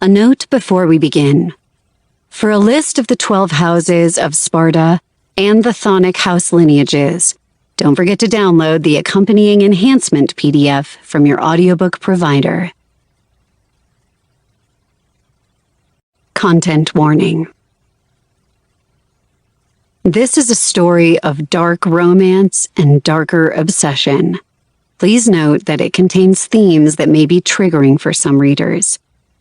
A note before we begin. For a list of the 12 houses of Sparta and the Chthonic house lineages, don't forget to download the accompanying enhancement PDF from your audiobook provider. Content warning. This is a story of dark romance and darker obsession. Please note that it contains themes that may be triggering for some readers.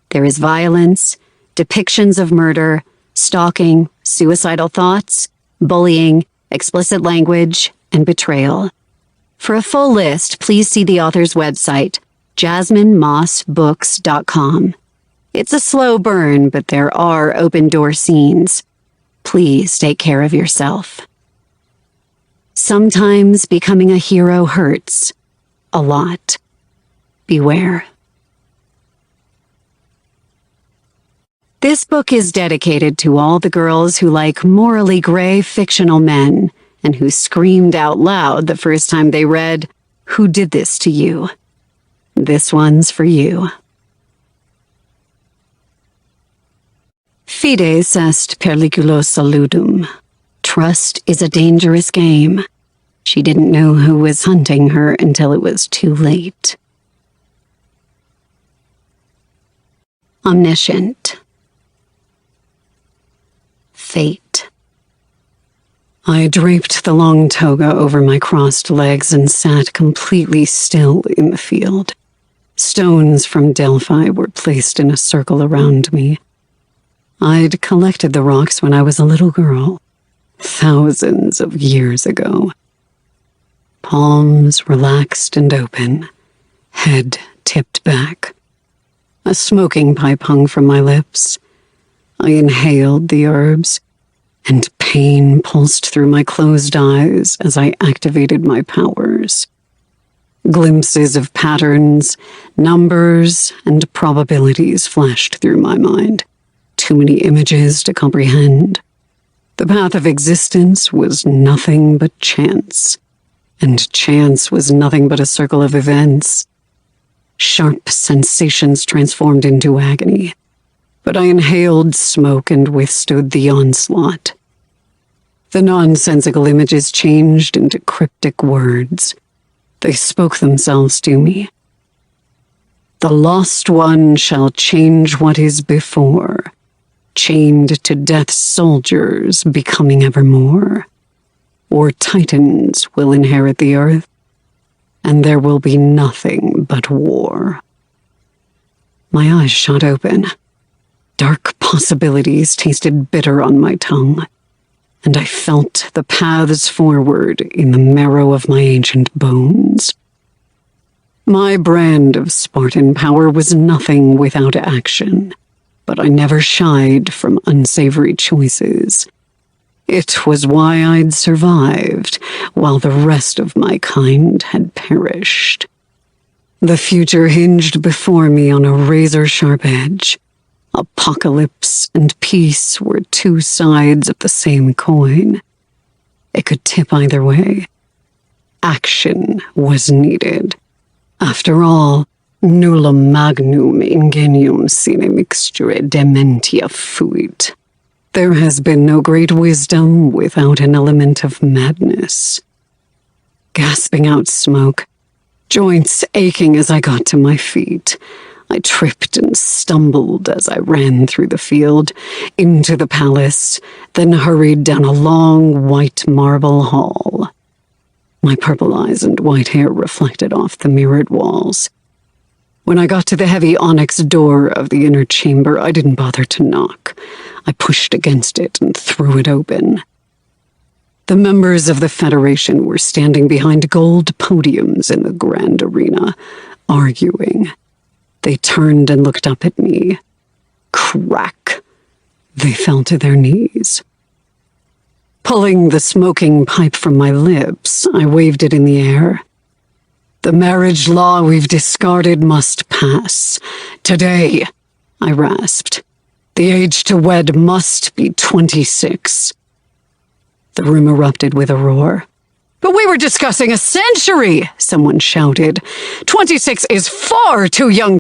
There is violence, depictions of murder, stalking, suicidal thoughts, bullying, explicit language, and betrayal. For a full list, please see the author's website, JasmineMasBooks.com. It's a slow burn, but there are open-door scenes. Please take care of yourself. Sometimes becoming a hero hurts. A lot. Beware. This book is dedicated to all the girls who like morally gray fictional men and who screamed out loud the first time they read, "Who did this to you?" This one's for you. Fides est periculosa ludum. Trust is a dangerous game. She didn't know who was hunting her until it was too late. Omniscient. Fate. I draped the long toga over my crossed legs and sat completely still in the field. Stones from Delphi were placed in a circle around me. I'd collected the rocks when I was a little girl, thousands of years ago. Palms relaxed and open, head tipped back. A smoking pipe hung from my lips. I inhaled the herbs, and pain pulsed through my closed eyes as I activated my powers. Glimpses of patterns, numbers, and probabilities flashed through my mind. Too many images to comprehend. The path of existence was nothing but chance, and chance was nothing but a circle of events. Sharp sensations transformed into agony, but I inhaled smoke and withstood the onslaught. The nonsensical images changed into cryptic words. They spoke themselves to me. The lost one shall change what is before, chained to death's soldiers, becoming evermore. Or titans will inherit the earth, and there will be nothing but war. My eyes shot open. Dark possibilities tasted bitter on my tongue, and I felt the paths forward in the marrow of my ancient bones. My brand of Spartan power was nothing without action, but I never shied from unsavory choices. It was why I'd survived, while the rest of my kind had perished. The future hinged before me on a razor-sharp edge. Apocalypse and peace were two sides of the same coin. It could tip either way. Action was needed. After all, nullum magnum ingenium sine mixture dementia fuit. There has been no great wisdom without an element of madness. Gasping out smoke, joints aching as I got to my feet, I tripped and stumbled as I ran through the field, into the palace, then hurried down a long white marble hall. My purple eyes and white hair reflected off the mirrored walls. When I got to the heavy onyx door of the inner chamber, I didn't bother to knock. I pushed against it and threw it open. The members of the Federation were standing behind gold podiums in the grand arena, arguing. They turned and looked up at me. Crack! They fell to their knees. Pulling the smoking pipe from my lips, I waved it in the air. The marriage law we've discarded must pass. Today, I rasped. The age to wed must be 26. The room erupted with a roar. "But we were discussing a century!" someone shouted. 26 is far too young